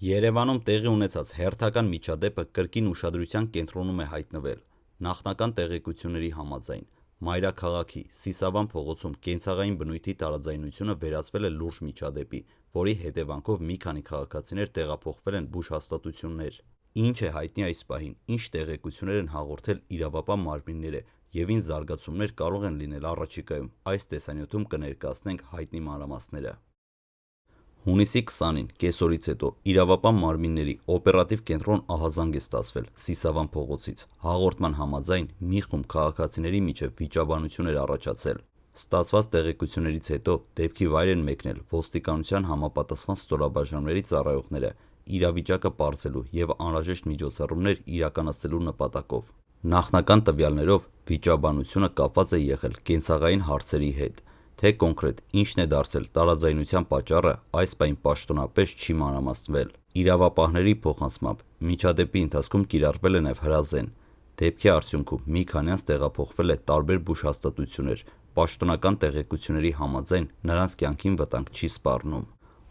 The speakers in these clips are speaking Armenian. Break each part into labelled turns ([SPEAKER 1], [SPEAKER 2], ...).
[SPEAKER 1] Երևանում տեղի ունեցած հերթական միջադեպը կրկին ուշադրության կենտրոնում է հայտնվել։ Նախնական տեղեկությունների համաձայն մայրաքաղաքի Սիսավան փողոցում կենցաղային բնույթի տարաձայնությունը վերածվել է լուրջ միջադեպի, որի հետևանքով մի քանի քաղաքացիներ տեղափոխվել են բուժհաստատություններ։ Ինչ է հայտնի այս պահին, ինչ տեղեկություններ են հաղորդել իրավապահ մարմինները եւ ինչ զարգացումներ կարող են լինել առաջիկայում, այս տեսանյութում կներկայացնենք հայտնի մանրամասները։ Հունիսի 20-ին կեսօրից հետո իրավապահ մարմինների օպերատիվ կենտրոն ահազանգ է ստացվել Սիսավան փողոցից։ Հաղորդման համաձայն մի խումբ քաղաքացիների միջև վիճաբանություն էր առաջացել։ Ստացված տեղեկություններից հետո դեպքի վայր են մեկնել ոստիկանության համապատասխան ստորաբաժանումների ծառայողները իրավիճակը պարզելու եւ անհրաժեշտ միջոցառումներ իրականացնելու նպատակով։ Նախնական տվյալներով վիճաբանությունը կապված է եղել կենցաղային հարցերի հետ։ Թե կոնկրետ ինչն է դարձել տարաձայնության պատճառը, այս պահին պաշտոնապես չի մանրամասնվել։ Իրավապահների փոխանցմամբ միջադեպի ընթացքում կիրառվել է նաև հրազեն։ Դեպքի արդյունքում մի քանի անձ տեղափոխվել է տարբեր բուժհաստատություններ։ Պաշտոնական տեղեկությունների համաձայն նրանց կյանքին վտանգ չի սպառնում։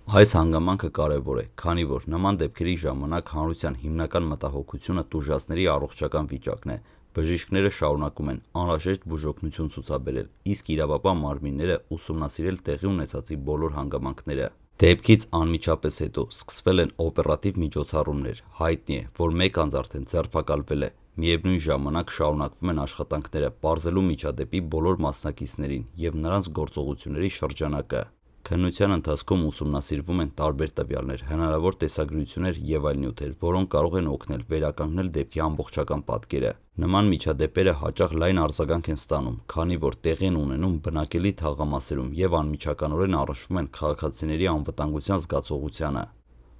[SPEAKER 1] Այս հանգամանքը կարևոր է, քանի որ նման դեպքերի ժամանակ հանրության հիմնական մտահոգությունը տուժածների առողջական վիճակն է։ Բժիշկները շարունակում են անհրաժեշտ բուժօգնություն ցուցաբերել, իսկ իրավապահ մարմինները ուսումնասիրել տեղի ունեցածի բոլոր հանգամանքները։ Դեպքից անմիջապես հետո սկսվել են օպերատիվ միջոցառումներ։ Հայտնի է, որ մեկ անձ արդեն ձերբակալվել է։ Միևնույն ժամանակ շարունակվում են աշխատանքները պարզելու միջադեպի բոլոր մասնակիցներին եւ նրանց գործողությունների շրջանակը։ Քննության ընթացքում ուսումնասիրվում են տարբեր տվյալներ, հնարավոր տեսագրություններ եւ այլ նյութեր, որոնք կարող են օգնել վերականգնել դեպքի ամբողջական պատկերը։ Նման միջադեպերը հաճախ լայն արձագանք են ստանում, քանի որ տեղի են ունենում բնակելի թաղամասերում եւ անմիջականորեն առնչվում են քաղաքացիների անվտանգության զգացողությանը։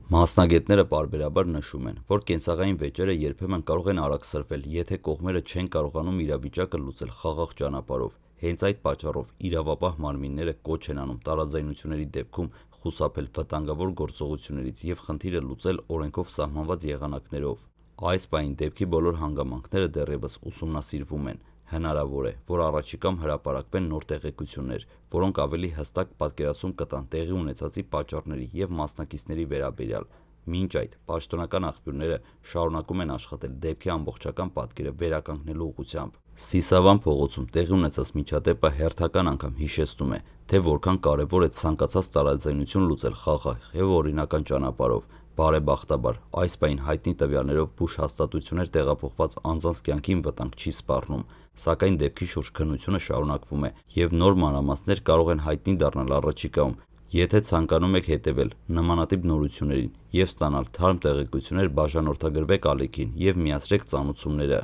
[SPEAKER 1] Մասնագետները պարբերաբար նշում են, որ կենցաղային վեճերը երբեմն կարող են արագ սրվել, եթե կողմերը չեն կարողանում իրավիճակը լուծել խաղաղ ճանապարհով։ Հենց այդ պատճառով իրավապահ մարմինները կոչ են անում տարաձայնությունների դեպքում խուսափել վտանգավոր գործողություններից եւ խնդիրը լուծել օրենքով սահմանված եղանակներով։ Այս պահին դեպքի բոլոր հանգամանքները դեռևս ուսումնասիրվում են։ Հնարավոր է, որ առաջիկամ հրապարակվեն նոր տեղեկություններ, որոնք ավելի հստակ պատկերացում կտան տեղի ունեցածի պատճառների եւ մասնակիցների վերաբերյալ։ Մինչ այդ, պաշտոնական աղբյուրները շարունակում են աշխատել դեպքի ամբողջական պատկերը վերականգնելու ուղղությամբ։ Սիսավան փողոցում տեղի ունեցած միջադեպը հերթական անգամ հիշեցնում է, թե որքան կարևոր է ցանկացած տարաձայնություն լուծել խաղաղ եւ օրինական ճանապարհով։ Բարեբախտաբար, այս պահին հայտնի տվյալներով բուժհաստատություններ տեղափոխված անձանց կյանքին վտանգ չի սպառնում, սակայն դեպքի շուրջ քննությունը շարունակվում է եւ նոր մանրամասներ կարող են հայտնի դառնալ առաջիկայում։ Եթե ցանկանում եք հետևել նմանատիպ նորություններին եւ ստանալ թարմ տեղեկություններ, բաժանորդագրվեք ալիքին եւ միացրեք ծանուցումները։